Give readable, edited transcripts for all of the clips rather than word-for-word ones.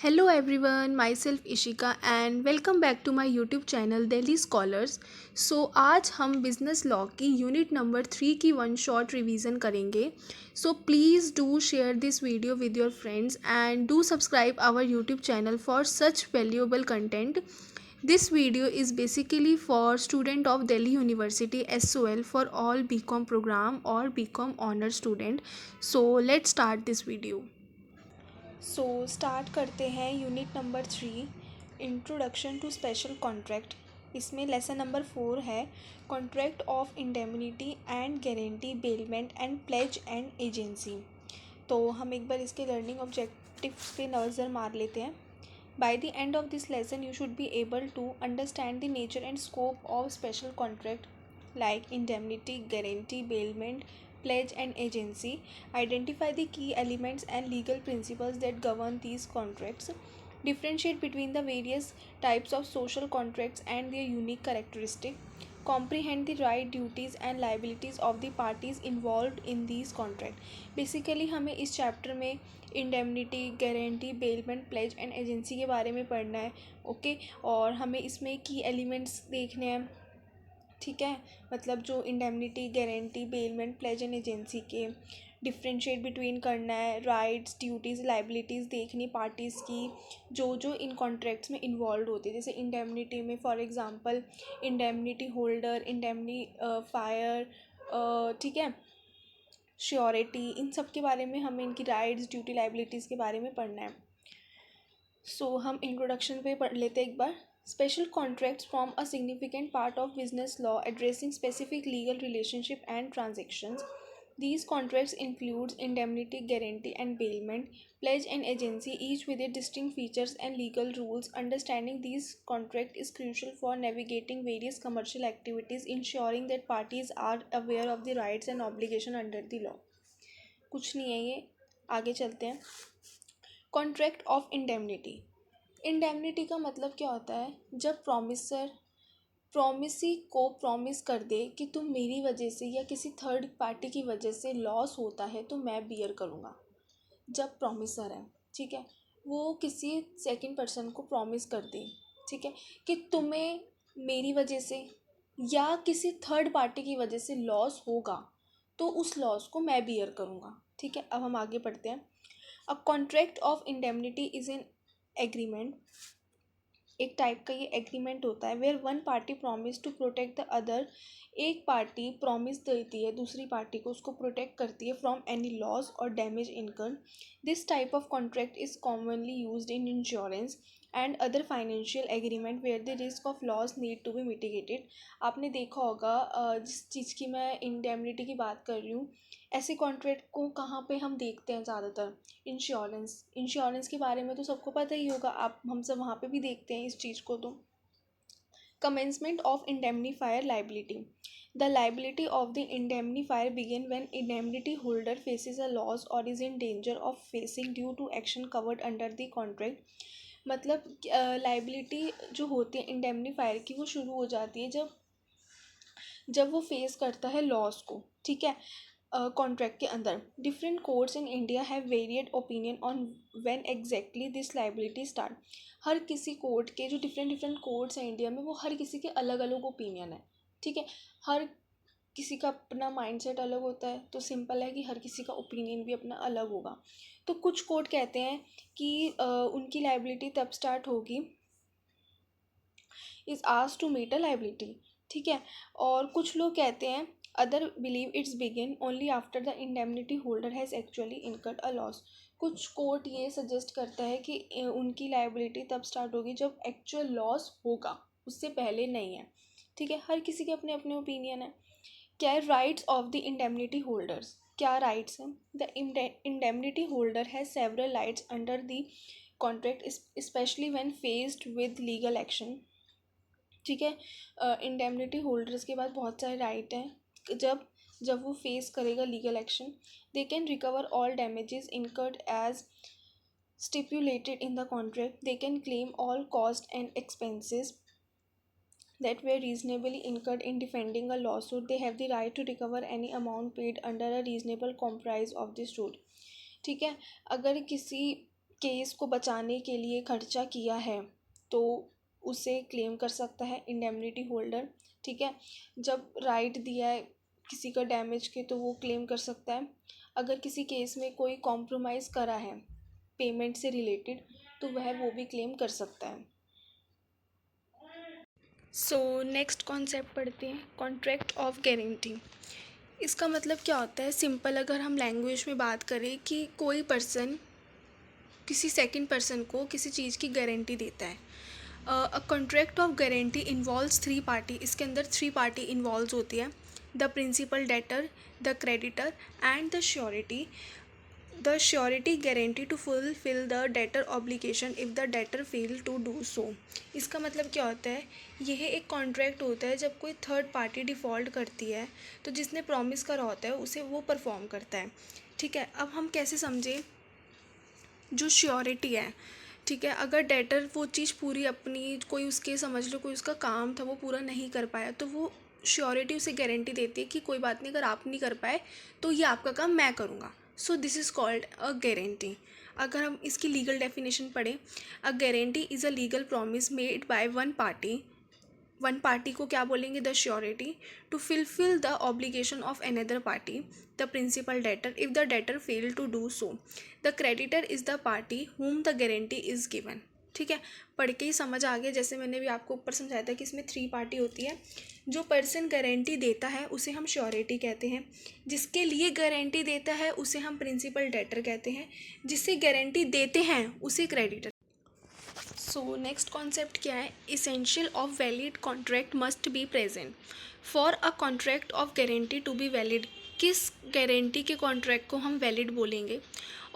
Hello everyone, myself Ishika and welcome back to my YouTube channel Delhi Scholars. आज हम business law की unit number 3 की one shot revision करेंगे. Please do share this video with your friends and do subscribe our YouTube channel for such valuable content. This video is basically for student of Delhi University SOL for all BCom program or BCom honor student. So let's start this video. Start करते हैं unit number 3, introduction to special contract. इसमें lesson number 4 है, contract of indemnity and guarantee bailment and pledge and agency. तो हम एक बार इसके learning objectives पे नज़र मार लेते हैं. By the end of this lesson you should be able to understand the nature and scope of special contract like indemnity, guarantee, bailment, pledge and agency. Identify the key elements and legal principles that govern these contracts. Differentiate between the various types of social contracts and their unique characteristics. Comprehend the right, duties and liabilities of the parties involved in these contracts. Basically हमें इस chapter में indemnity, guarantee, bailment, pledge and agency के बारे में पढ़ना है. Okay, और हमें इसमें की एलिमेंट्स देखने हैं. ठीक है, मतलब जो indemnity, guarantee, bailment, pledge and agency के डिफ्रेंशिएट बिटवीन करना है. राइट्स, ड्यूटीज़, लाइबिलिटीज़ देखनी पार्टीज़ की जो जो इन कॉन्ट्रैक्ट्स में इन्वॉल्व होती है. जैसे इंडेमनिटी में for example indemnity holder, indemnifier, ठीक है, श्योरिटी, इन सब के बारे में हमें इनकी राइट्स, ड्यूटी, लाइबिलिटीज़ के बारे में पढ़ना है. हम इंट्रोडक्शन पे पढ़ लेते हैं एक बार. Special contracts form a significant part of business law addressing specific legal relationship and transactions. These contracts include indemnity, guarantee and bailment, pledge and agency, each with their distinct features and legal rules. Understanding these contracts is crucial for navigating various commercial activities, ensuring that parties are aware of the rights and obligations under the law. कुछ नहीं है ये, आगे चलते हैं. Contract of indemnity. Indemnity का मतलब क्या होता है? जब प्रॉमिसर प्रॉमिसी को प्रॉमिस कर दे कि तुम मेरी वजह से या किसी थर्ड पार्टी की वजह से लॉस होता है तो मैं बियर करूँगा. जब प्रॉमिसर है, ठीक है, वो किसी सेकंड पर्सन को प्रॉमिस कर दे, ठीक है, कि तुम्हें मेरी वजह से या किसी थर्ड पार्टी की वजह से लॉस होगा तो उस लॉस को मैं बियर करूँगा. ठीक है, अब हम आगे पढ़ते हैं. A contract of indemnity is an agreement. एक टाइप का ये एग्रीमेंट होता है where one party promise to protect the other. एक पार्टी प्रॉमिस देती है दूसरी पार्टी को, उसको प्रोटेक्ट करती है फ्रॉम एनी लॉस और damage incurred. This type of contract is commonly used in insurance and other financial agreement where the risk of loss need to be mitigated. आपने देखा होगा जिस चीज़ की मैं इंडेमनिटी की बात कर रही हूँ, ऐसे कॉन्ट्रैक्ट को कहाँ पे हम देखते हैं ज़्यादातर? इंश्योरेंस के बारे में तो सबको पता ही होगा, आप हम सब वहाँ पे भी देखते हैं इस चीज़ को. तो commencement of indemnifier liability. The liability of the indemnifier begin when indemnity holder faces a loss or is in danger of facing due to action covered under the contract. मतलब लाइबिलिटी जो होती है इंडेमनीफायर की वो शुरू हो जाती है जब वो फेस करता है लॉस को. ठीक है, कॉन्ट्रैक्ट के अंदर. Different courts in India have varied opinion on when exactly this liability start. हर किसी कोर्ट के जो डिफरेंट कोर्ट्स हैं इंडिया में, वो हर किसी के अलग अलग ओपिनियन है. ठीक है, हर किसी का अपना माइंडसेट अलग होता है, तो सिंपल है कि हर किसी का ओपिनियन भी अपना अलग होगा. तो कुछ कोर्ट कहते हैं कि उनकी लाइबिलिटी तब स्टार्ट होगी is asked to meet a liability. ठीक है, और कुछ लोग कहते हैं other believe it's begin only after the indemnity holder has actually incurred a loss. कुछ कोर्ट ये सजेस्ट करता है कि उनकी लाइबिलिटी तब स्टार्ट होगी जब एक्चुअल लॉस होगा, उससे पहले नहीं है. ठीक है, हर किसी के अपने अपने ओपिनियन है. क्या है rights of the indemnity holders? क्या राइट्स हैं? The indemnity holder has several rights under the contract specially when faced with legal action. ठीक है, इंडेमनिटी होल्डर्स के पास बहुत सारे राइट हैं. जब वो फेस करेगा legal action, they can recover all damages incurred as stipulated in the contract. They can claim all costs and expenses that were reasonably incurred in defending a lawsuit. They have the right to recover any amount paid under a reasonable compromise of the suit. ठीक है, अगर किसी case को बचाने के लिए खर्चा किया है तो उसे क्लेम कर सकता है इंडेमनिटी होल्डर। ठीक है, जब राइट दिया है किसी का डैमेज के तो वो क्लेम कर सकता है। अगर किसी केस में कोई कॉम्प्रोमाइज़ करा है पेमेंट से रिलेटेड तो वह वो भी क्लेम कर सकता है। सो नेक्स्ट कॉन्सेप्ट पढ़ते हैं, कॉन्ट्रैक्ट ऑफ गारंटी। इसका मतलब क्या होता है, सिंपल अगर हम लैंग्वेज में बात करें कि कोई पर्सन किसी सेकंड पर्सन को किसी चीज़ की गारंटी देता है। A contract of guarantee involves three party, इसके अंदर थ्री पार्टी इन्वॉल्व होती है, the principal debtor, the creditor and the surety. The surety guarantee to fulfil the debtor obligation if the debtor fail to do so. इसका मतलब क्या होता है, यह एक कॉन्ट्रैक्ट होता है जब कोई थर्ड पार्टी डिफ़ॉल्ट करती है तो जिसने प्रॉमिस करा होता है उसे वो परफॉर्म करता है। ठीक है, अब हम कैसे समझें जो श्योरिटी है। ठीक है, अगर डेटर वो चीज़ पूरी अपनी कोई उसके समझ लो कोई उसका काम था वो पूरा नहीं कर पाया तो वो श्योरिटी उसे गारंटी देती है कि कोई बात नहीं, अगर आप नहीं कर पाए तो ये आपका काम मैं करूँगा। So this is called a guarantee. अगर हम इसकी लीगल डेफिनेशन पढ़ें, a guarantee is a legal promise made by one party को क्या बोलेंगे, the surety, to fulfil the obligation of another party, the principal debtor if the debtor fail to do so. The creditor is the party whom the guarantee is given. ठीक है, पढ़ के ही समझ आ गया, जैसे मैंने भी आपको ऊपर समझाया था कि इसमें थ्री पार्टी होती है। जो पर्सन गारंटी देता है उसे हम श्योरिटी कहते हैं, जिसके लिए गारंटी देता है उसे हम प्रिंसिपल डेटर कहते हैं, जिससे गारंटी देते हैं उसे क्रेडिटर। सो नेक्स्ट कॉन्सेप्ट क्या है, essential of valid contract must be present for a contract of guarantee to be valid. किस गारंटी के कॉन्ट्रैक्ट को हम वैलिड बोलेंगे,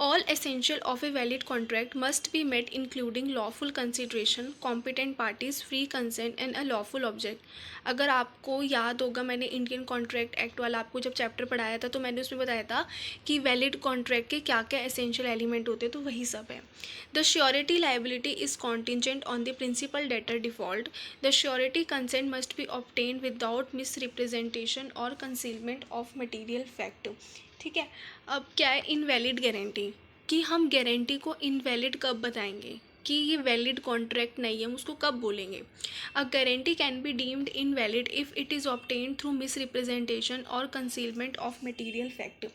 all essential of a valid contract must be met including lawful consideration, competent parties, free consent and a lawful object. अगर आपको याद होगा मैंने इंडियन कॉन्ट्रैक्ट एक्ट वाला आपको जब चैप्टर पढ़ाया था तो मैंने उसमें बताया था कि वैलिड कॉन्ट्रैक्ट के क्या क्या एसेंशियल एलिमेंट होते हैं, तो वही सब है। The surety liability is contingent on the principal debtor default. The surety consent must be obtained without misrepresentation और कंसीलमेंट ऑफ मटीरियल फैक्ट। ठीक है, अब क्या है इनवैलिड गारंटी, कि हम गारंटी को इनवैलिड कब बताएंगे कि ये वैलिड कॉन्ट्रैक्ट नहीं है, हम उसको कब बोलेंगे। A guarantee can be deemed invalid if it is obtained through misrepresentation और concealment of material fact.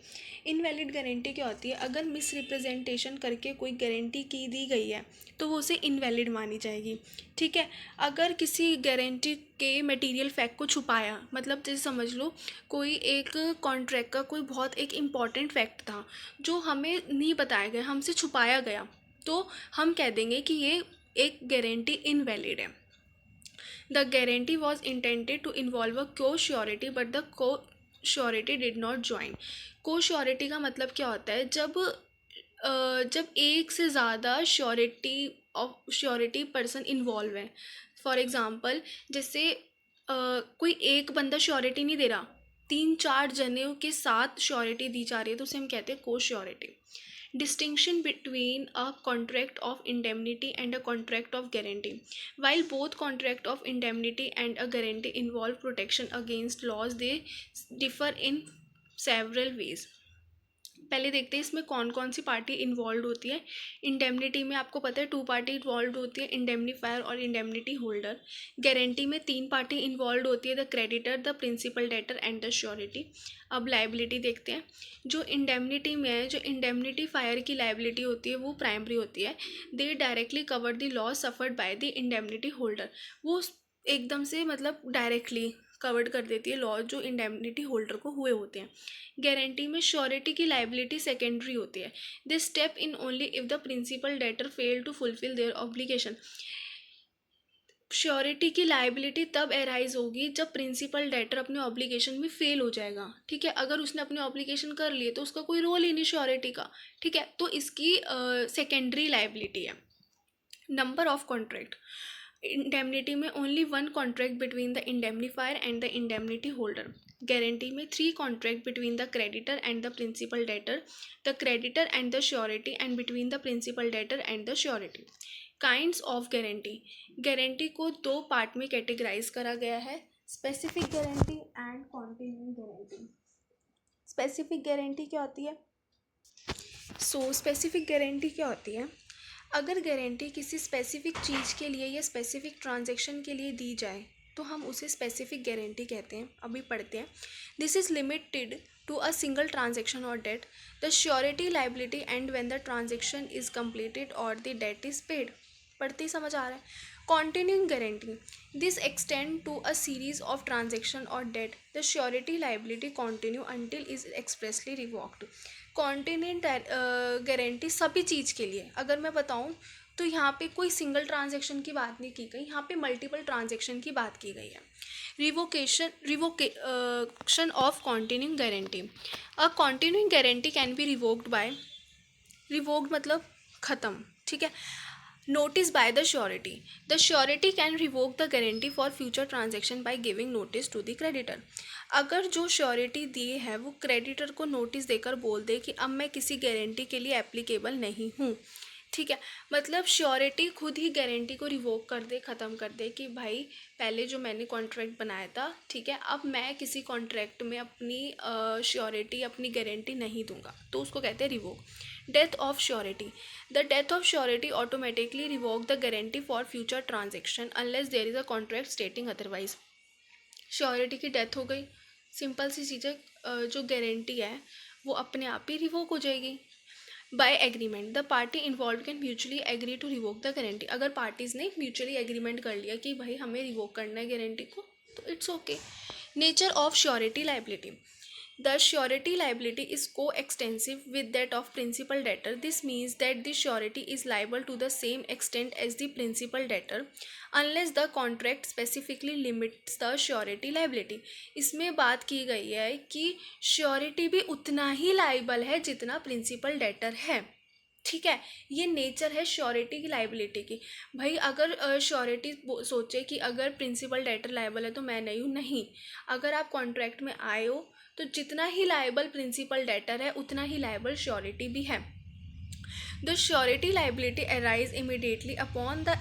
Invalid guarantee क्या होती है, अगर मिस रिप्रेजेंटेशन करके कोई गारंटी की दी गई है तो वो उसे इनवैलिड मानी जाएगी। ठीक है, अगर किसी गारंटी के मटेरियल फैक्ट को छुपाया, मतलब जैसे समझ लो कोई एक कॉन्ट्रैक्ट का कोई बहुत एक इम्पॉर्टेंट फैक्ट था जो हमें नहीं बताया गया, हमसे छुपाया गया, तो हम कह देंगे कि ये एक गारंटी इनवैलिड है। The guarantee was intended to involve a co surety but the co surety did not join. Co surety का मतलब क्या होता है, जब एक से ज़्यादा श्योरिटी पर्सन इन्वॉल्व है। फॉर एग्ज़ाम्पल जैसे कोई एक बंदा श्योरिटी नहीं दे रहा, तीन चार जने के साथ श्योरिटी दी जा रही है तो उसे हम कहते हैं को surety. Distinction between a contract of indemnity and a contract of guarantee. While both contract of indemnity and a guarantee involve protection against loss, they differ in several ways. पहले देखते हैं इसमें कौन कौन सी पार्टी इन्वॉल्व होती है। Indemnity में आपको पता है टू पार्टी इन्वॉल्व होती है, इंडेमनीफायर और इंडेमनिटी होल्डर। गारंटी में तीन पार्टी इन्वॉल्व होती है, the creditor, the principal debtor and the surety. अब लाइबिलिटी देखते हैं, जो इंडेमनिटी में है, जो इंडेमनिटी फायर की लाइबिलिटी होती है वो प्राइमरी होती है। दे directly cover the loss suffered by the indemnity holder. वो एकदम से मतलब डायरेक्टली कवर्ड कर देती है लॉस जो इंडेमनिटी होल्डर को हुए होते हैं। गारंटी में श्योरिटी की लाइबिलिटी सेकेंडरी होती है। This step in only if the principal debtor fail to fulfil their obligation. Surety की लाइबिलिटी तब एराइज होगी जब प्रिंसिपल डेटर अपने ऑब्लिगेशन में फेल हो जाएगा। ठीक है, अगर उसने अपने ऑब्लिगेशन कर लिए तो उसका कोई रोल ही नहीं श्योरिटी का। ठीक है, तो इसकी सेकेंडरी लाइबिलिटी है। नंबर ऑफ कॉन्ट्रैक्ट, इंडेमनिटी में only one contract between the indemnifier and the indemnity holder. Guarantee में three contract between the creditor and the principal debtor, the creditor and the surety and between the principal debtor and the surety. Kinds of guarantee, guarantee को दो part में categorise करा गया है, specific guarantee and contingent guarantee. Specific guarantee क्या होती है, specific guarantee क्या होती है, अगर गारंटी किसी स्पेसिफिक चीज़ के लिए या स्पेसिफिक ट्रांजैक्शन के लिए दी जाए तो हम उसे स्पेसिफिक गारंटी कहते हैं। अभी पढ़ते हैं। This is limited to a single transaction और debt, the surety liability and when the transaction is completed और द डेट इज पेड। पढ़ते ही समझ आ रहा है। Continuing guarantee. This extend to a series of transaction or debt. The surety liability continue until is expressly revoked. Continuing guarantee सभी चीज़ के लिए अगर मैं बताऊं तो यहाँ पे कोई सिंगल ट्रांजेक्शन की बात नहीं की गई, यहाँ पे मल्टीपल ट्रांजेक्शन की बात की गई है। Revocation of continuing guarantee. A continuing guarantee can be revoked by, revoked मतलब ख़त्म, ठीक है। Notice by the surety. The surety can revoke the guarantee for future transaction by giving notice to the creditor. अगर जो surety दिए है वो creditor को नोटिस देकर बोल दे कि अब मैं किसी गारंटी के लिए एप्लीकेबल नहीं हूँ, ठीक है। मतलब श्योरिटी खुद ही गारंटी को रिवोक कर दे, ख़त्म कर दे कि भाई पहले जो मैंने कॉन्ट्रैक्ट बनाया था, ठीक है, अब मैं किसी कॉन्ट्रैक्ट में अपनी श्योरिटी अपनी गारंटी नहीं दूंगा, तो उसको कहते हैं revoke. Death of surety. The death of surety automatically revoke the guarantee for future transaction unless there is a contract stating otherwise. Surety की डेथ हो गई, सिंपल सी चीज़ है, जो गारंटी है वो अपने आप ही रिवोक हो जाएगी। By agreement. The party involve can mutually agree to revoke the guarantee. अगर पार्टीज़ ने म्यूचुअली एग्रीमेंट कर लिया कि भाई हमें रिवोक करना है गारंटी को, तो it's okay. Nature of surety liability. The surety liability is co-extensive with that of principal debtor. This means that the surety is liable to the same extent as the principal debtor unless the contract specifically limits the surety liability. इसमें बात की गई है कि surety भी उतना ही liable है जितना प्रिंसिपल डेटर है, ठीक है। ये नेचर है श्योरिटी की लाइबिलिटी की। भाई अगर श्योरिटी सोचे कि अगर प्रिंसिपल डेटर लाइबल है तो मैं नहीं हूँ, नहीं। अगर आप कॉन्ट्रैक्ट में आए हो तो जितना ही लाइबल प्रिंसिपल डेटर है उतना ही लाइबल श्योरिटी भी है। The surety liability arise immediately upon the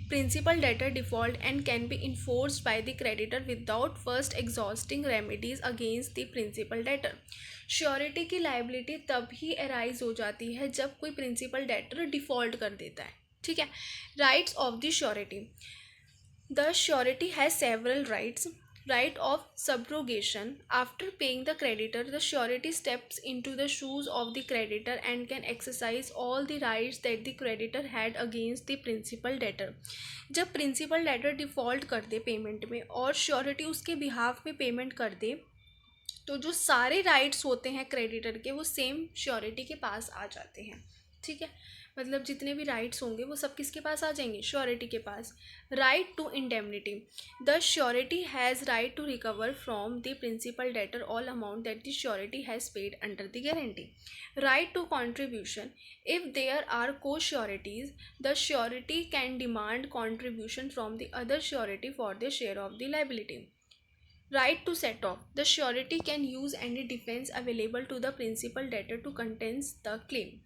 principal debtor default and can be enforced by the creditor without first exhausting remedies against the principal debtor. Surety की liability तब ही arise हो जाती है जब कोई प्रिंसिपल डेटर डिफॉल्ट कर देता है, ठीक है। Rights of the surety. The surety has several rights. Right of subrogation. After paying the creditor, the surety steps into the shoes of the creditor and can exercise all the rights that the creditor had against the principal debtor. जब principal debtor default कर दे payment में और surety उसके behalf में payment कर दे, तो जो सारे राइट्स होते हैं क्रेडिटर के वो सेम श्योरिटी के पास आ जाते हैं, ठीक है। मतलब जितने भी राइट्स होंगे वो सब किसके पास आ जाएंगे, श्योरिटी के पास। Right to indemnity. The surety has right to recover from the principal debtor all amount that the surety has paid under the guarantee. Right to contribution. If there are co sureties the surety can demand contribution from the other surety for the share of the liability. Right to set off. The surety can use any defense available to the principal debtor to contest the claim.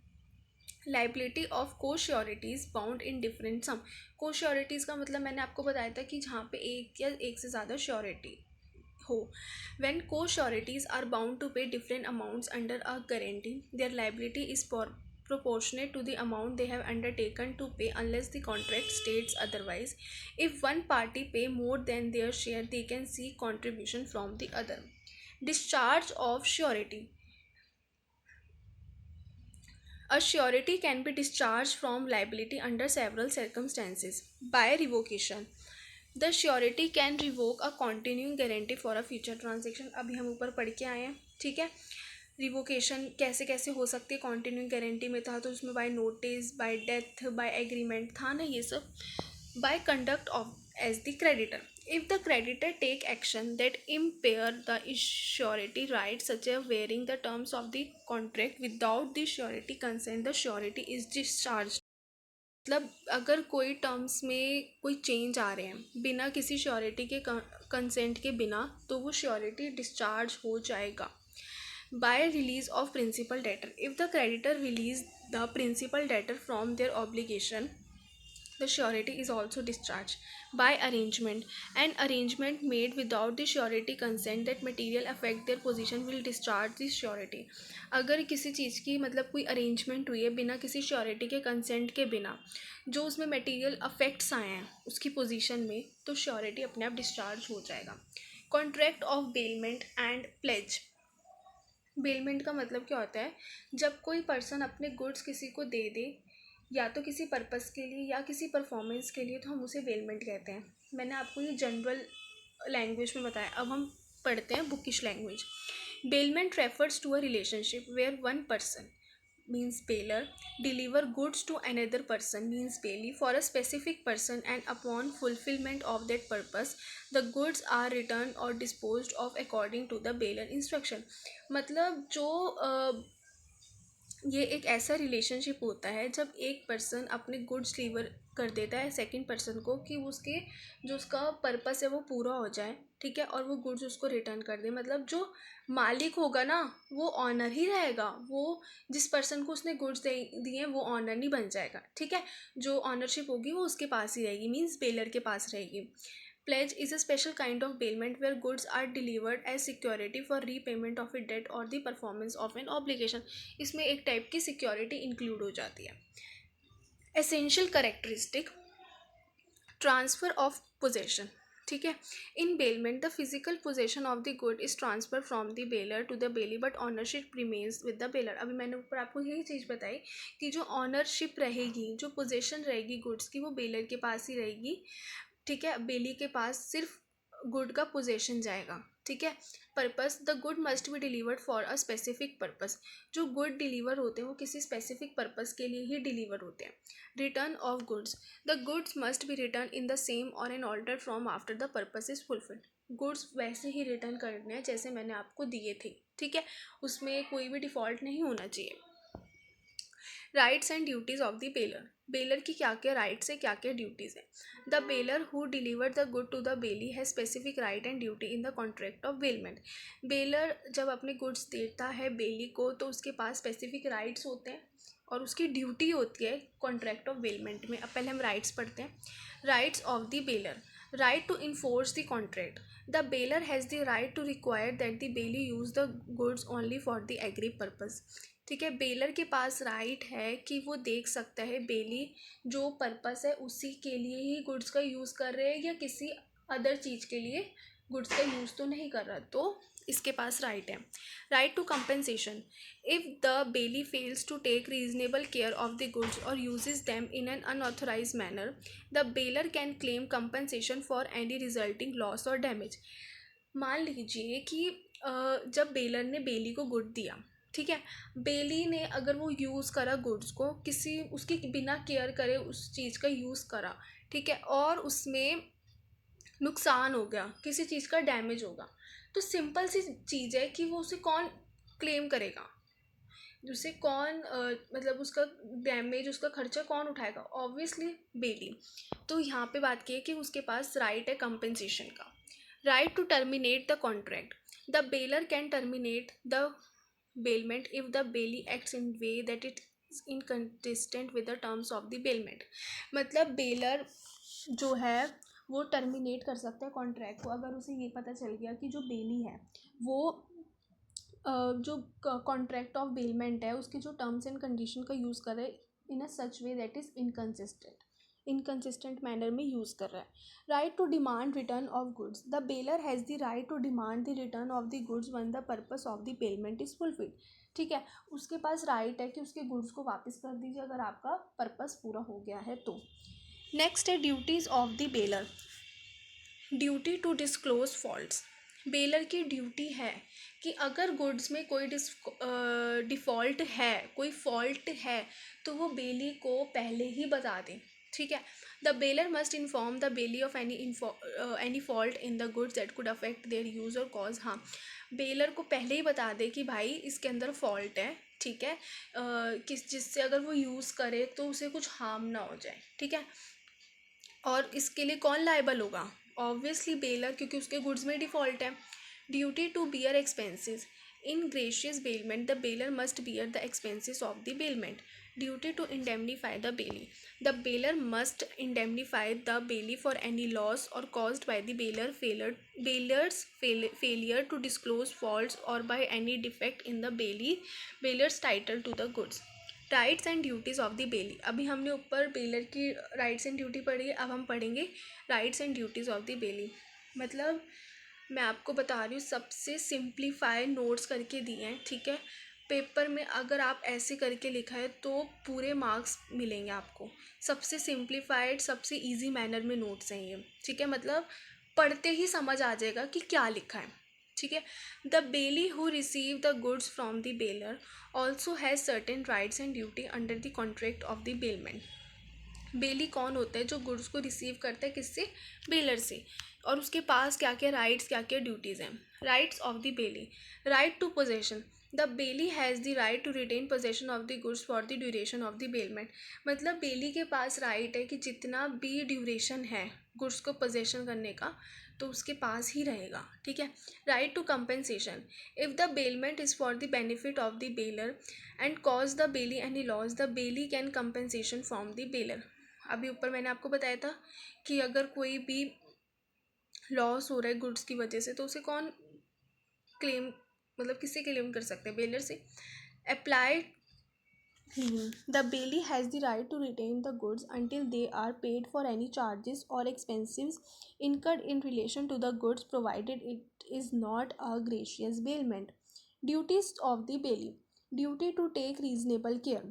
Liability of co sureties bound in different sum. Co sureties का मतलब मैंने आपको बताया था कि जहाँ पे एक या एक से ज़्यादा श्योरिटी हो। व्हेन को श्योरिटीज़ आर बाउंड टू पे different amounts under a guarantee, there liability is proportionate to the amount they have undertaken to pay unless the contract states otherwise. If one party pay more than their share, they can seek contribution from the other. Discharge of surety. A surety can be discharged from liability under several circumstances. By revocation. The surety can revoke a continuing guarantee for a future transaction. अभी हम ऊपर पढ़ के आए हैं, ठीक है। Revocation कैसे कैसे हो सकती है, कॉन्टिन्यूइंग गारंटी में था तो उसमें by notice, by death, by agreement था ना ये सब। By conduct of as the creditor. If the creditor take action that impair the surety right such a varying the terms of the contract without the surety consent, the surety is discharge. मतलब अगर कोई terms में कोई change आ रहे हैं बिना किसी surety के कंसेंट के बिना, तो वो श्योरिटी डिस्चार्ज हो जाएगा। By release of principal debtor. If the creditor release the principal debtor from their obligation, the surety is also discharged by arrangement. An arrangement made without the surety consent that material affect their position will discharge the surety. अगर किसी चीज़ की मतलब कोई arrangement हुई है बिना किसी surety के कंसेंट के बिना, जो उसमें मटेरियल अफेक्ट्स आए हैं उसकी पोजीशन में, तो श्योरिटी अपने आप डिस्चार्ज हो जाएगा. Contract of bailment and pledge. Bailment का मतलब क्या होता है? जब कोई पर्सन अपने गुड्स किसी को दे दे, या तो किसी पर्पस के लिए या किसी परफॉर्मेंस के लिए, तो हम उसे बेलमेंट कहते हैं. मैंने आपको ये जनरल लैंग्वेज में बताया. अब हम पढ़ते हैं bookish language. Bailment refers to a relationship where one person means bailor deliver goods to another person means bailee for a specific person, and upon fulfillment of that purpose the goods are returned or disposed of according to the bailor instruction. मतलब जो ये एक ऐसा relationship होता है जब एक person अपने गुड्स डिलीवर कर देता है सेकंड पर्सन को, कि उसके जो उसका पर्पस है वो पूरा हो जाए, ठीक है, और वो गुड्स उसको रिटर्न कर दे. मतलब जो मालिक होगा ना वो ऑनर ही रहेगा, वो जिस पर्सन को उसने गुड्स दिए हैं वो ऑनर नहीं बन जाएगा, ठीक है. जो ऑनरशिप होगी वो उसके पास ही रहेगी, मीन्स बेलर के पास रहेगी. Pledge is a special kind of bailment where goods are delivered as security for repayment of a debt or the performance of an obligation. इसमें एक टाइप की सिक्योरिटी इंक्लूड हो जाती है. Essential characteristic. Transfer of possession. ठीक है. In bailment the physical possession of the good is transfer from the bailor to the bailee but ownership remains with the bailor. अभी मैंने ऊपर आपको यही चीज़ बताई कि जो ऑनरशिप रहेगी, जो पोजेशन रहेगी गुड्स की, वो बेलर के पास ही रहेगी, ठीक है. बेली के पास सिर्फ गुड का पोजेशन जाएगा, ठीक है. Purpose the good must be delivered for a specific purpose. जो गुड डिलीवर होते हैं वो किसी स्पेसिफिक पर्पस के लिए ही डिलीवर होते हैं. Return of goods. The goods must be return in the same और unaltered form after the purpose is fulfilled. Goods वैसे ही रिटर्न करने हैं जैसे मैंने आपको दिए थे, ठीक है, उसमें कोई भी डिफ़ॉल्ट नहीं होना चाहिए. Rights and duties of the bailor. Bailor की क्या क्या राइट्स है, क्या क्या ड्यूटीज़ है. The bailor who deliver the good to the bailee has specific right and duty in the contract of bailment. Bailor जब अपने गुड्स देता है बेली को तो उसके पास स्पेसिफिक राइट्स होते हैं और उसकी ड्यूटी होती है कॉन्ट्रैक्ट ऑफ बेलमेंट में. अब पहले हम राइट्स पढ़ते हैं. Rights of the bailor. Right to enforce the contract. The bailor has the right to require that the bailee use the goods only for the agree purpose. ठीक है. Baler के पास राइट है कि वो देख सकता है बेली जो पर्पस है उसी के लिए ही गुड्स का यूज़ कर रहे हैं या किसी अदर चीज़ के लिए गुड्स का यूज़ तो नहीं कर रहा, तो इसके पास राइट है. Right to compensation. If the bailee fails to take reasonable care of the goods और uses them in an unauthorise manner the bailor can claim compensation for any resulting loss और डैमेज. मान लीजिए कि जब baler ने बेली को good दिया, ठीक है, बेली ने अगर वो यूज़ करा गुड्स को, किसी उसकी बिना केयर करे उस चीज़ का यूज़ करा, ठीक है, और उसमें नुकसान हो गया, किसी चीज़ का डैमेज होगा, तो सिंपल सी चीज़ है कि वो उसे कौन क्लेम करेगा, उसे कौन मतलब उसका डैमेज, उसका खर्चा कौन उठाएगा? Obviously bailee. तो यहाँ पे बात की है कि उसके पास राइट है कंपेंसेशन का. Right to terminate the contract. The bailor can terminate the bailment if the bailey acts in way that it is inconsistent with the terms of the bailment. मतलब बेलर जो है वो टर्मिनेट कर सकता है contract को अगर उसे ये पता चल गया कि जो बेली है वो जो कॉन्ट्रैक्ट ऑफ बेलमेंट है उसके जो टर्म्स एंड कंडीशन का यूज़ कर रहे in a such way that is inconsistent manner में यूज़ कर रहा है. Right to demand return of goods. The bailor has the right to demand the return of the goods when the purpose of the payment is fulfilled. ठीक है, उसके पास right है कि उसके गुड्स को वापस कर दीजिए अगर आपका पर्पस पूरा हो गया है तो. नेक्स्ट है duties of the bailor. Duty to disclose faults. Bailor की ड्यूटी है कि अगर गुड्स में कोई डिफ़ॉल्ट है, कोई फॉल्ट है, तो वो बेली को पहले ही बता दें. ठीक है. The bailor must inform the belly of any fault in the goods that could affect there use और कॉज. हाँ, बेलर को पहले ही बता दे कि भाई इसके अंदर फॉल्ट है, ठीक है, जिससे अगर वो यूज़ करे तो उसे कुछ हार्म ना हो जाए. ठीक है. और इसके लिए कौन लायबल होगा? ऑब्वियसली बेलर, क्योंकि उसके गुड्स में डिफ़ॉल्ट है. Duty to bear expenses. In gratuitous bailment the bailor must bear the expenses of the bailment. Duty to indemnify the bailee. The bailor must indemnify the bailee for any loss or caused by the bailor's failure to disclose faults or by any defect in the bailor's title to the goods. Rights and duties of the बेली. अभी हमने ऊपर baler की rights and duty पढ़ी है, अब हम पढ़ेंगे rights and duties of the बेली. मतलब मैं आपको बता रही हूँ, सबसे सिंप्लीफाई नोट्स करके दिए हैं, ठीक है. पेपर में अगर आप ऐसे करके लिखा है तो पूरे मार्क्स मिलेंगे आपको. सबसे सिंप्लीफाइड, सबसे इजी मैनर में नोट्स हैं ये, ठीक है. मतलब पढ़ते ही समझ आ जाएगा कि क्या लिखा है, ठीक है. The bailee who receive the goods from the bailor also has certain rights and duty under the contract of the bailment. Bailee कौन होता है? जो गुड्स को रिसीव करता है, किससे? बेलर से. और उसके पास क्या क्या राइट्स, क्या क्या ड्यूटीज़ हैं. Rights of the bailee. Right to possession. The bailee has the right to retain possession of the goods for the duration of the bailment. मतलब बेली के पास राइट है कि जितना भी ड्यूरेशन है गुड्स को पोजेशन करने का, तो उसके पास ही रहेगा, ठीक है. Right to compensation. If the bailment is for the benefit of the bailor and cause the bailee any loss, the bailee can compensation from the bailor. अभी ऊपर मैंने आपको बताया था कि अगर कोई भी लॉस हो रहा है गुड्स की वजह से, तो उसे कौन क्लेम, मतलब किससे क्लेम कर सकते हैं? बेलर से. Apply. The bailey has the right to retain the goods until they are paid for any charges or expenses incurred in relation to the goods, provided it is not a gracious bailment. Duties of the bailey. Duty to take reasonable care.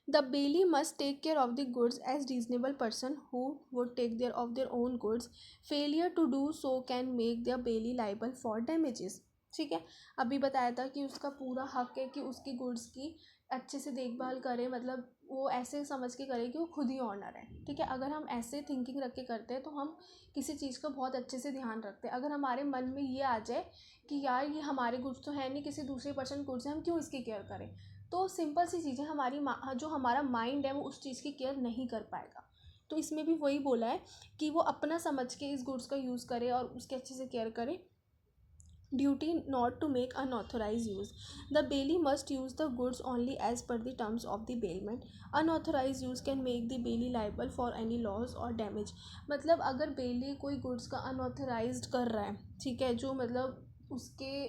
The bailey must take care of the goods as reasonable person who would take care of their own goods. Failure to do so can make the bailey liable for damages. ठीक है. अभी बताया था कि उसका पूरा हक है कि उसकी गुड्स की अच्छे से देखभाल करे. मतलब वो ऐसे समझ के करे कि वो खुद ही ऑनर है, ठीक है. अगर हम ऐसे थिंकिंग रख के करते हैं तो हम किसी चीज़ का बहुत अच्छे से ध्यान रखते हैं. अगर हमारे मन में ये आ जाए कि यार ये हमारे गुड्स तो है नहीं, किसी दूसरे पर्सन गुड्स हैं, हम क्यों इसकी केयर करें, तो सिंपल सी चीज़ है, हमारी जो हमारा माइंड है वो उस चीज़ की केयर नहीं कर पाएगा. तो इसमें भी वही बोला है कि वो अपना समझ के इस गुड्स का यूज़ करे और उसके अच्छे से केयर करे. Duty not to make unauthorized use. The bailey must use the goods only as per the terms of the bailment. Unauthorized use can make the bailey liable for any loss or damage. मतलब अगर बेली कोई goods का unauthorised कर रहा है, ठीक है, जो मतलब उसके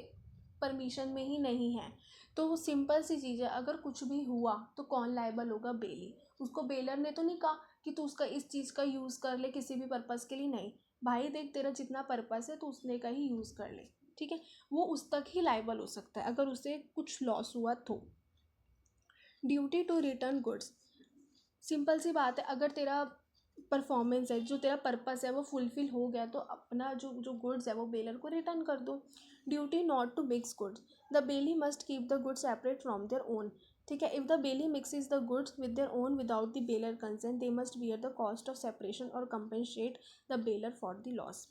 परमिशन में ही नहीं है, तो वो सिंपल सी चीज़ है, अगर कुछ भी हुआ तो कौन लाइबल होगा? बेली. उसको बेलर ने तो नहीं कहा कि तू उसका इस चीज़ का यूज़ कर ले किसी भी पर्पज़ के लिए. नहीं भाई, देख तेरा जितना पर्पज़ है तो उसने का ही यूज़ कर ले, ठीक है. वो उस तक ही लाइबल हो सकता है अगर उसे कुछ लॉस हुआ तो. Duty to return goods. Simple सी बात है, अगर तेरा परफॉर्मेंस है, जो तेरा पर्पस है वो फुलफिल हो गया, तो अपना जो जो गुड्स है वो बेलर को रिटर्न कर दो. Duty not to mix goods. The bailee must keep the goods separate from their own. ठीक है. If the bailee mixes the goods with their own without the bailor consent, they must bear the cost of separation और compensate the bailor for the loss.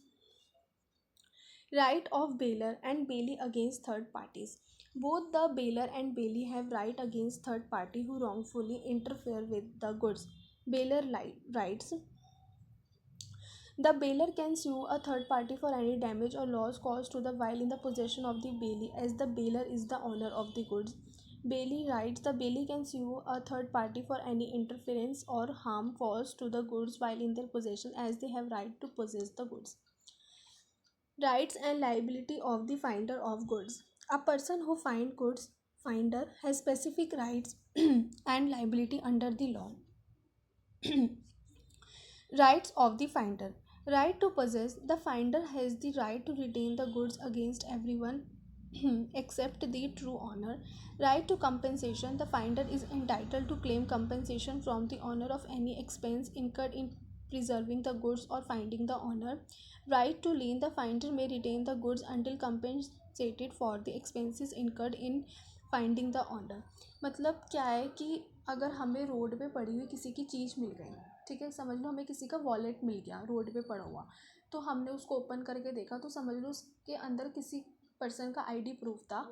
Right of bailor and bailey against third parties. Both the bailor and bailey have right against third party who wrongfully interfere with the goods. Bailor rights. The bailor can sue a third party for any damage or loss caused to the while in the possession of the bailey, as the bailor is the owner of the goods. Bailey rights. The bailey can sue a third party for any interference or harm caused to the goods while in their possession, as they have right to possess the goods. Rights and liability of the finder of goods. A person who find goods finder has specific rights and liability under the law. Rights of the finder. Right to possess. The finder has the right to retain the goods against everyone except the true owner. Right to compensation. The finder is entitled to claim compensation from the owner of any expense incurred in preserving the goods or finding the owner. Right to lien. The finder may retain the goods until compensated for the expenses incurred in finding the owner. मतलब क्या है कि अगर हमें road पे पड़ी हुई किसी की चीज़ मिल गई, ठीक है, समझ लो हमें किसी का वॉलेट मिल गया रोड पे पड़ा हुआ, तो हमने उसको ओपन करके देखा तो समझ लो उसके अंदर किसी पर्सन का आईडी प्रूफ था,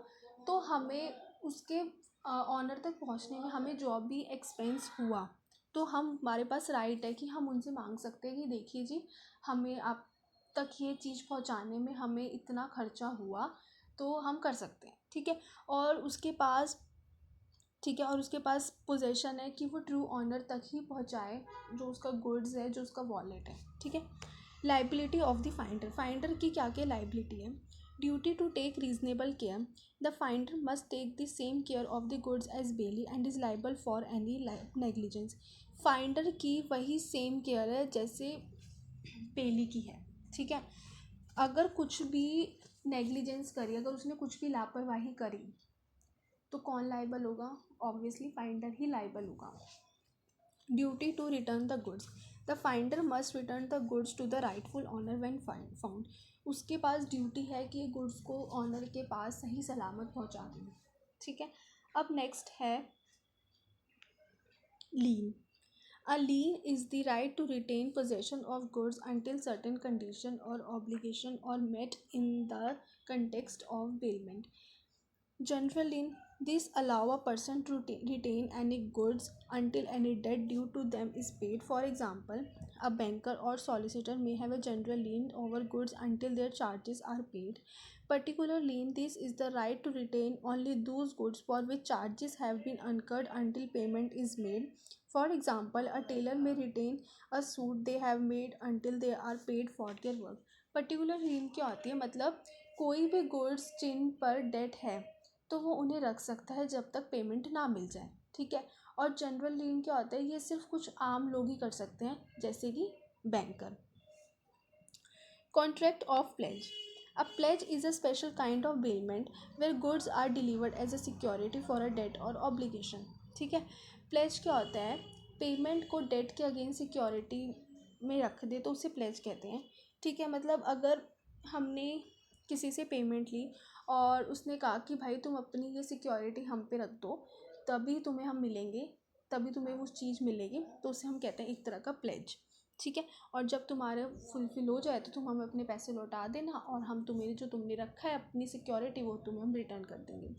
तो हमें उसके ऑनर तक पहुंचने में हमें जो भी एक्सपेंस हुआ, तो हमारे पास राइट है कि हम उनसे मांग सकते हैं कि देखिए जी, हमें आप तक ये चीज़ पहुंचाने में हमें इतना खर्चा हुआ, तो हम कर सकते हैं, ठीक है. और उसके पास ठीक है, और उसके पास पोजेशन है कि वो ट्रू ऑनर तक ही पहुंचाए जो उसका गुड्स है, जो उसका वॉलेट है। ठीक है। Liability of the finder, finder की क्या क्या लाइबिलिटी है? Duty to take reasonable care, the finder must take the same care of the goods as bailee and is liable for any negligence. Finder की वही same care है जैसे बेली की है। ठीक है। अगर कुछ भी नेग्लिजेंस करी, अगर उसने कुछ भी लापरवाही करी तो कौन लाइबल होगा? ऑब्वियसली फाइंडर ही लाइबल होगा। Duty to return the goods, the finder must return the goods to the rightful owner when found. उसके पास ड्यूटी है कि ये गुड्स को ऑनर के पास सही सलामत पहुंचा दें। ठीक है। अब नेक्स्ट है लीन। A lien is the right to retain possession of goods until certain condition or obligation are met in the context of bailment. General lien, these allow a person to retain any goods until any debt due to them is paid. For example, a banker or solicitor may have a general lien over goods until their charges are paid. Particular lien, this is the right to retain only those goods for which charges have been incurred until payment is made. For example, a tailor may retain a suit they have made until they are paid for their work. Particular lien क्या होती है? मतलब कोई भी goods जिन पर date है तो वो उन्हें रख सकता है जब तक पेमेंट ना मिल जाए। ठीक है। और जनरल लीन क्या होता है? ये सिर्फ कुछ आम लोग ही कर सकते हैं, जैसे कि banker. Contract of pledge, a pledge is a special kind of bailment where goods are delivered as a security for a debt और ऑब्लिगेशन। ठीक है। प्लेज क्या होता है? पेमेंट को डेट के अगेंस्ट सिक्योरिटी में रख दे तो उसे प्लेज कहते हैं। ठीक है। मतलब अगर हमने किसी से पेमेंट ली और उसने कहा कि भाई तुम अपनी ये सिक्योरिटी हम पे रख दो, तभी तुम्हें हम मिलेंगे, तभी तुम्हें वो चीज़ मिलेगी, तो उसे हम कहते हैं एक तरह का प्लेज। ठीक है। और जब तुम्हारे फुलफिल हो जाए तो तुम हमें अपने पैसे लौटा देना और हम तुम्हें जो तुमने रखा है अपनी सिक्योरिटी वो तुम्हें हम रिटर्न कर देंगे।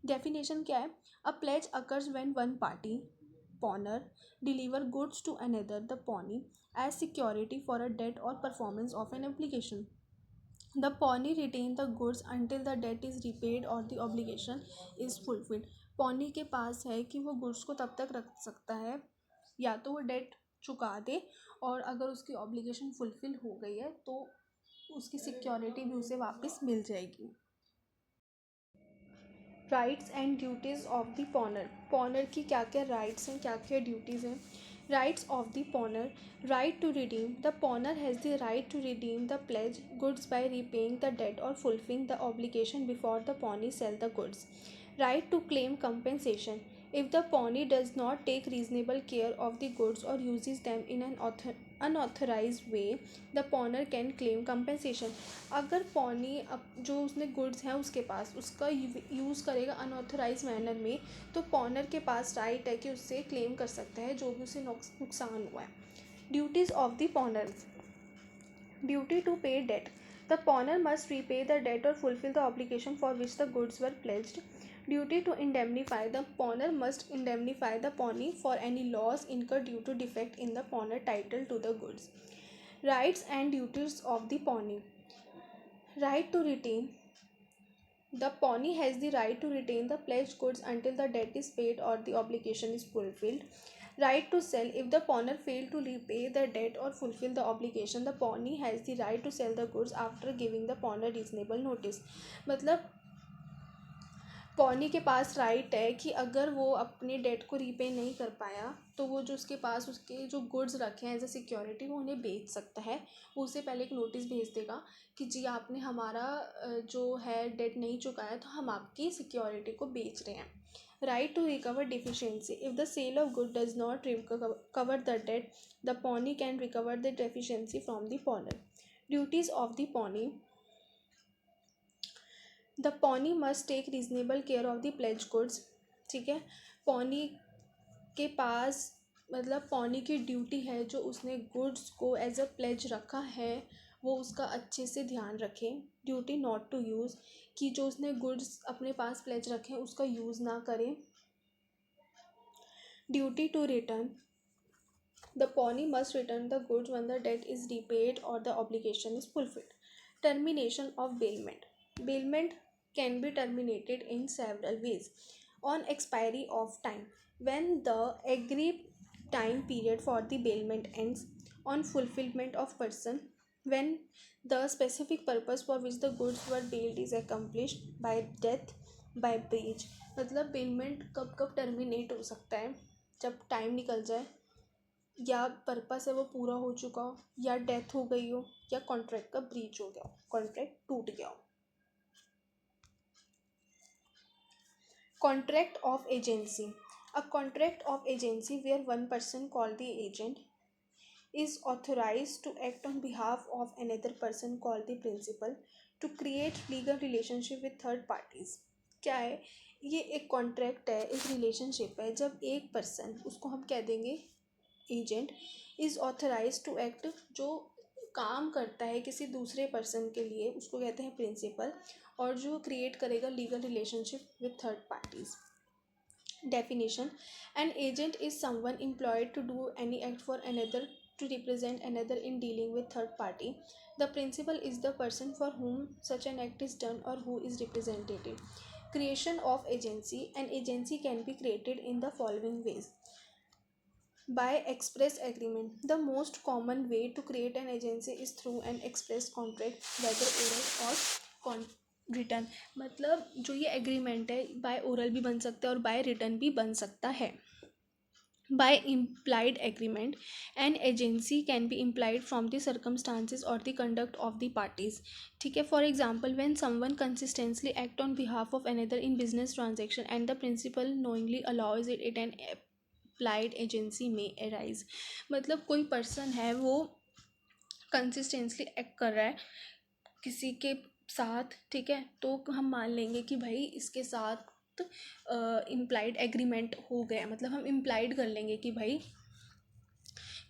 डेफिनेशन क्या है? A pledge occurs when one party pawnor deliver goods to another the pawnee as security for a debt और performance of an application. The pawnee retain the goods until the debt is repaid or the obligation is fulfilled. पौनी के पास है कि वो goods को तब तक रख सकता है या तो वो डेट चुका दे, और अगर उसकी ऑब्लिगेशन फुलफिल हो गई है तो उसकी सिक्योरिटी भी उसे वापस मिल जाएगी। Rights and duties of the pawnor, pawnor की क्या क्या राइट्स हैं, क्या क्या ड्यूटीज़ हैं? Rights of the pawnor, right to redeem, the pawnor has the right to redeem the pledge goods by repaying the debt और fulfilling the obligation before the pawnee sale the goods. Right to claim compensation, if the pawnee does not take reasonable care of the goods or uses them in an unauthorized way, the pawner can claim compensation. अगर पौनी जो उसने goods हैं उसके पास उसका use करेगा unauthorized manner में, तो पॉनर के पास राइट है कि उससे क्लेम कर सकता है जो भी उसे नुकसान हुआ है। Duties of the pawnors, duty to pay debt, the pawnor must repay the debt और fulfil the obligation for which the goods were pledged. Duty to indemnify, the pawner must indemnify the pawnee for any loss incurred due to defect in the pawner title to the goods. Rights and duties of the pawnee. Right to retain, the pawnee has the right to retain the pledged goods until the debt is paid or the obligation is fulfilled. Right to sell, if the pawner failed to repay the debt or fulfill the obligation, the pawnee has the right to sell the goods after giving the pawner reasonable notice. मतलब पौनी के पास right है कि अगर वो अपने date को repay नहीं कर पाया तो वो जो उसके पास उसके जो गुड्स रखे हैं एज अ सिक्योरिटी वो उन्हें बेच सकता है। वो उससे पहले एक नोटिस भेज देगा कि जी आपने हमारा जो है डेट नहीं चुकाया तो हम आपकी सिक्योरिटी को बेच रहे हैं। Right to recover deficiency, if the sale of good does not cover the debt, the pawnee can recover the deficiency from the pawner. Duties of the pawnee, the pawnee must take reasonable care of the pledge goods. ठीक है। Pony के पास मतलब pony की duty है जो उसने goods को as a pledge रखा है वो उसका अच्छे से ध्यान रखे। ड्यूटी नॉट टू यूज़, कि जो उसने गुड्स अपने पास प्लेज रखे हैं उसका यूज़ ना करे। Duty to return, the pawnee must return the goods when the debt is repaid or the obligation is fulfilled. Termination of bailment, bailment can be terminated in several ways. on expiry of time, when the agreed time period for the bailment ends, on fulfillment of person, when the specific purpose for which the goods were bailed is accomplished, by death, by breach। मतलब payment कब कब terminate हो सकता है, जब time निकल जाए, या पर्पस है वो पूरा हो चुका हो, या डेथ हो गई हो, या कॉन्ट्रैक्ट का ब्रीच हो गया हो, कॉन्ट्रैक्ट टूट गया हो। Contract of agency. A contract of agency where one person called the agent is authorized to act on behalf of another person called the principal to create legal relationship with third parties। क्या है ये? एक contract है, एक relationship है, जब एक person, उसको हम कह देंगे agent, is authorise to act, जो काम करता है किसी दूसरे पर्सन के लिए, उसको कहते हैं प्रिंसिपल, और जो क्रिएट करेगा legal relationship with third parties. Definition: an agent is someone employed to do any act for another, to represent another in dealing with third party. The principal is the person for whom such an act is done or who is represented। Creation of agency: an agency can be created in the following ways: by express agreement। The most common way to create an agency is through an express contract, whether oral or return. मतलब जो ये agreement है, by oral भी बन सकता है और bye return भी बन सकता है। By implied agreement, an agency can be implied from the circumstances और the conduct of the parties. ठीक है, for example, when someone consistently act on behalf of another in business transaction and the principal knowingly allows it an applied agency में arise. मतलब कोई person है, वो consistently act कर रहा है किसी के साथ, ठीक है, तो हम मान लेंगे कि भाई इसके साथ इम्प्लाइड एग्रीमेंट हो गया। मतलब हम इम्प्लाइड कर लेंगे कि भाई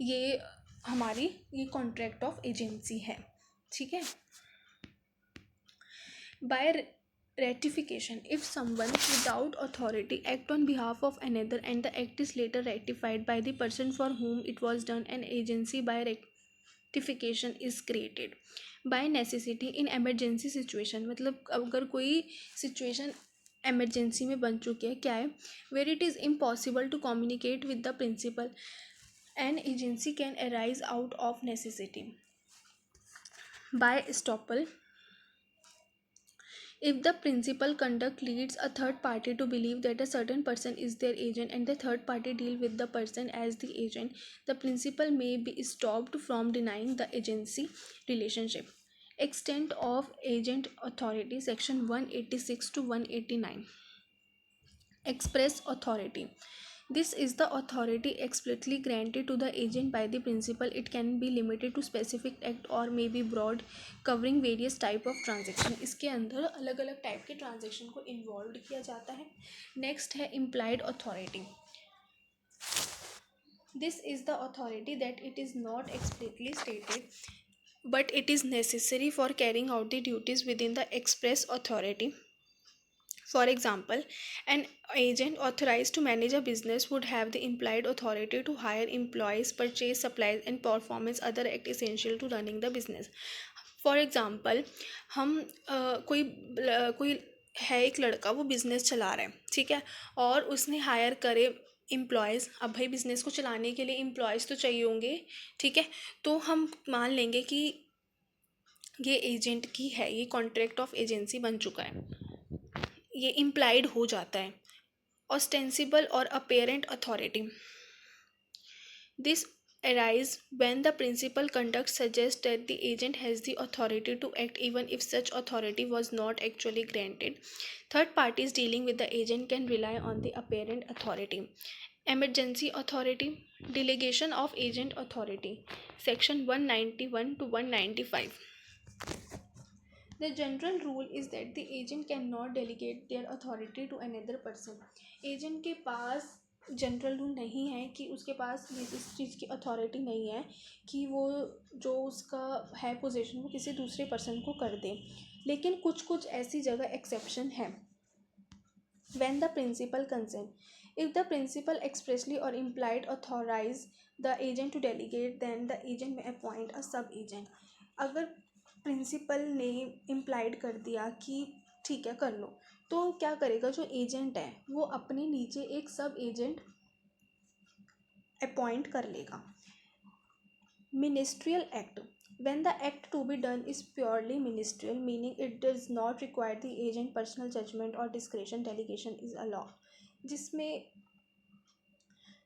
ये हमारी ये कॉन्ट्रैक्ट ऑफ एजेंसी है। ठीक है। By ratification, if someone without authority act on behalf of another and the act is later ratified by the person for whom it was done, an agency by ratification is created। by necessity, in emergency situation, मतलब अगर कोई situation emergency में बन चुकी है, क्या है, where it is impossible to communicate with the principal, an agency can arise out of necessity। by estoppel, if the principal conduct leads a third party to believe that a certain person is their agent and the third party deal with the person as the agent, the principal may be stopped from denying the agency relationship। Extent of agent authority, section 186 to 189। Express authority, this is the authority explicitly granted to the agent by the principal। It can be limited to specific act or may be broad, covering various type of transaction। इसके अंदर अलग अलग type के transaction को involve किया जाता है। Next है implied authority. This is the authority that it is not explicitly stated but it is necessary for carrying out the duties within the express authority। For example, an agent authorized to manage a business would have the implied authority to hire employees, purchase supplies, and perform other acts essential to running the business। For example, हम कोई है एक लड़का, वो business चला रहा है, ठीक है, और उसने हायर करे एम्प्लॉयज़। अब भाई बिज़नेस को चलाने के लिए एम्प्लॉयज़ तो चाहिए होंगे, ठीक है, तो हम मान लेंगे कि ये एजेंट की है, ये कॉन्ट्रैक्ट ऑफ एजेंसी बन चुका है, ये इम्प्लाइड हो जाता है। ऑस्टेंसिबल और apparent authority, this arise when the principal conduct suggests that the agent has the authority to act even if such authority was not actually granted। Third parties dealing with the agent can rely on the apparent authority। Emergency authority, delegation of agent authority, section 191 to 195। The general rule is that the agent cannot delegate their authority to another person। Agent के पास general rule नहीं है कि उसके पास इस चीज़ की authority नहीं है कि वो जो उसका है पोजीशन वो किसी दूसरे पर्सन को कर दे। लेकिन कुछ कुछ ऐसी जगह एक्सेप्शन है। When the principal consent, if the principal expressly or implied authorize the agent to delegate, then the agent may appoint a sub agent। अगर प्रिंसिपल ने इम्प्लाइड कर दिया कि ठीक है कर लो। तो क्या करेगा जो एजेंट है वो अपने नीचे एक सब एजेंट अपॉइंट कर लेगा। Ministerial act. When the act to be done is purely ministerial, meaning it does not require the agent personal judgment or discretion, delegation is allowed. जिसमें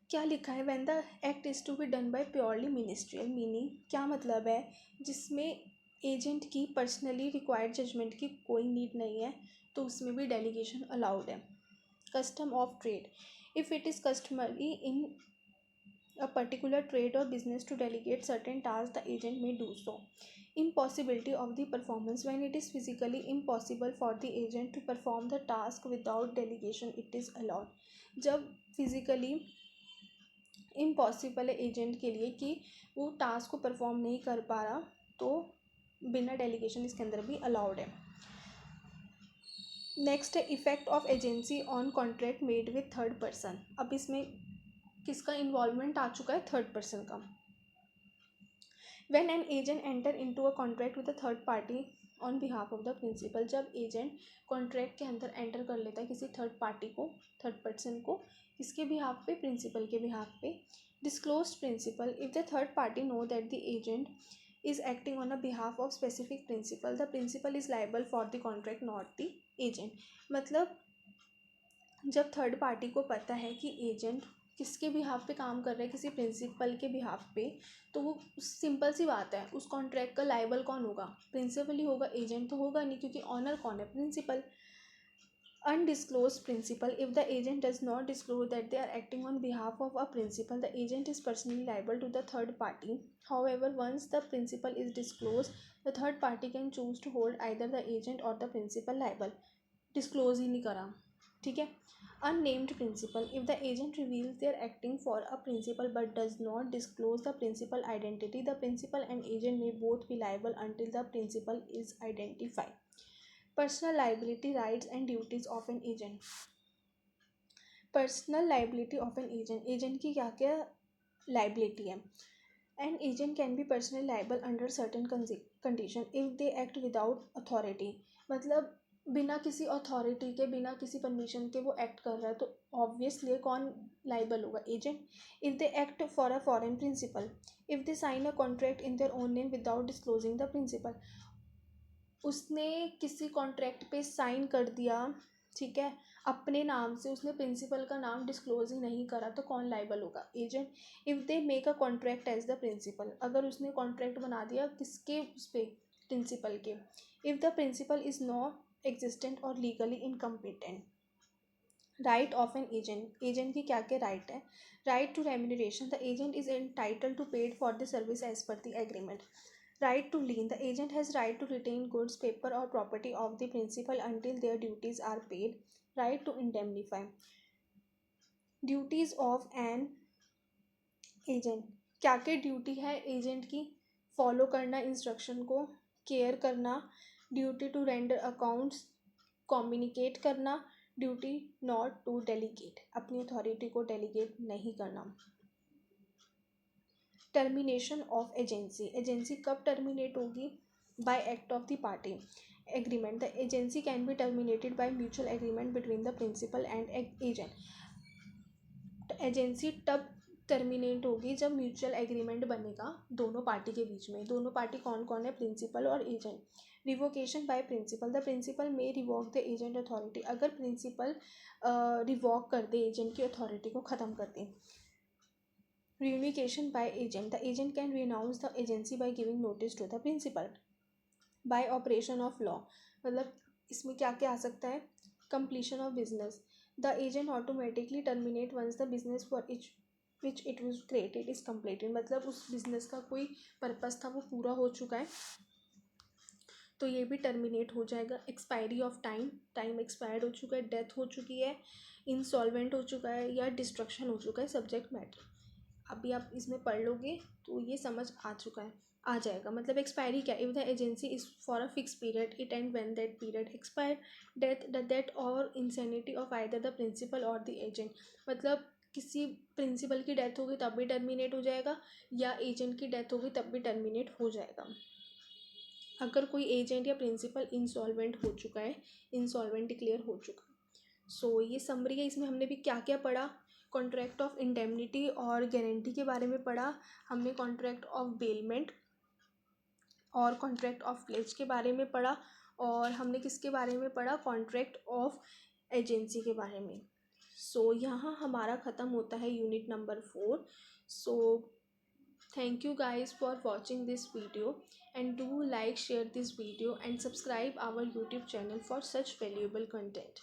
क्या लिखा है, when the act is to be done by purely ministerial, meaning क्या मतलब है, जिसमें agent की personally required judgement की कोई नीड नहीं है तो उसमें भी डेलीगेशन अलाउड है। Custom of trade, if it is customary in a particular trade or business to delegate certain tasks, the agent may do so. Impossibility of the performance, when it is physically impossible for the agent to perform the task without delegation, it is allowed. जब physically impossible है agent के लिए कि वो task को perform नहीं कर पा रहा तो बिना डेलीगेशन इसके अंदर भी अलाउड है। नेक्स्ट है effect of agency on contract made with third person. अब इसमें किसका इन्वॉल्वमेंट आ चुका है, थर्ड पर्सन का। When an agent enter into a contract with a third party on behalf of the principal, जब एजेंट कॉन्ट्रैक्ट के अंदर एंटर कर लेता है किसी थर्ड पार्टी को, थर्ड पर्सन को, किसके बिहाफ पे, प्रिंसिपल के बिहाफ पे। Disclose principal, if the third party know that the agent is acting on a behalf of specific principal, the principal is liable for the contract, not the agent. मतलब जब third party को पता है कि agent किसके behalf पे काम कर रहा है, किसी प्रिंसिपल के बिहाफ पे, तो वो सिंपल सी बात है उस कॉन्ट्रैक्ट का लाइबल कौन होगा, प्रिंसिपल ही होगा, एजेंट तो होगा नहीं क्योंकि ऑनर कौन है, principal. Undisclosed principal, if the agent does not disclose that they are acting on behalf of a principal, the agent is personally liable to the third party. However once the principal is disclosed, the third party can choose to hold either the agent और the principal liable. Disclose ही नहीं करा, ठीक है। Unnamed principal, if the agent reveals they are acting for a principal but does not disclose the principal identity, the principal and agent may both be liable until the principal is identified. Personal liability rights and duties of an agent. Personal liability of an agent, agent की क्या क्या liability है। An agent can be personally liable under certain condition if they act without authority, मतलब बिना किसी authority के, बिना किसी परमिशन के वो एक्ट कर रहा है तो ऑब्वियसली कौन लाइबल होगा, agent. If they act for a foreign principal, if they sign a contract in their own name without disclosing the principal, उसने किसी कॉन्ट्रैक्ट पे साइन कर दिया, ठीक है, अपने नाम से, उसने प्रिंसिपल का नाम डिस्क्लोज ही नहीं करा तो कौन लाइबल होगा, agent. If they make a contract as the principal, अगर उसने कॉन्ट्रैक्ट बना दिया किसके, उस पर, प्रिंसिपल के। If the principal is not existent और legally incompetent. Right of an agent, agent की क्या क्या राइट है। Right to remuneration, the agent is entitle to paid for the service as per the agreement. Right to lien, the agent has right to retain goods, paper और property of the principal until their duties are paid. Right to indemnify. Duties of an agent, क्या क्या duty है agent की, follow करना instruction को, care करना, duty to render accounts, communicate करना, duty not to delegate, अपनी अथॉरिटी को डेलीगेट नहीं करना। टर्मिनेशन ऑफ एजेंसी, एजेंसी कब टर्मिनेट होगी, by act of the party agreement, the agency can be terminated by mutual agreement between the principal and agent. Agency तब terminate होगी जब mutual agreement बनेगा दोनों पार्टी के बीच में। दोनों पार्टी कौन कौन है, प्रिंसिपल और agent. Revocation by principal, the principal may revoke the agent authority, अगर प्रिंसिपल रिवॉक कर दे एजेंट की अथॉरिटी को, ख़त्म कर दे। Renunciation by agent, the agent can renounce the agency by giving notice to the principal. By operation of law, मतलब इसमें क्या क्या आ सकता है, completion of business, the agent automatically terminate once the business for which it was created is completed, मतलब उस business का कोई पर्पस था वो पूरा हो चुका है तो ये भी टर्मिनेट हो जाएगा। Expiry of time, time expired हो चुका है, डेथ हो चुकी है, इंसॉल्वेंट हो चुका है या डिस्ट्रक्शन हो चुका है सब्जेक्ट मैटर। अभी आप इसमें पढ़ लोगे तो ये समझ आ चुका है, आ जाएगा। मतलब एक्सपायरी क्या, if the agency is for a fix period, it end when that period expire. Death, the death और insanity of either the principal और द एजेंट, मतलब किसी प्रिंसिपल की डेथ होगी तब भी टर्मिनेट हो जाएगा या एजेंट की डेथ होगी तब भी टर्मिनेट हो जाएगा। अगर कोई एजेंट या प्रिंसिपल इंसॉल्वेंट हो चुका है, इंसॉल्वेंट डिक्लेयर हो चुका है। सो ये समरी है। इसमें हमने भी क्या क्या पढ़ा, कॉन्ट्रैक्ट ऑफ इंडेमनिटी और गारंटी के बारे में पढ़ा हमने, कॉन्ट्रैक्ट ऑफ बेलमेंट और कॉन्ट्रैक्ट ऑफ प्लेज के बारे में पढ़ा, और हमने किसके बारे में पढ़ा, कॉन्ट्रैक्ट ऑफ एजेंसी के बारे में। सो यहाँ हमारा ख़त्म होता है unit number 4। So thank you guys for watching this video, and do like, share this video and subscribe our YouTube channel for such valuable content.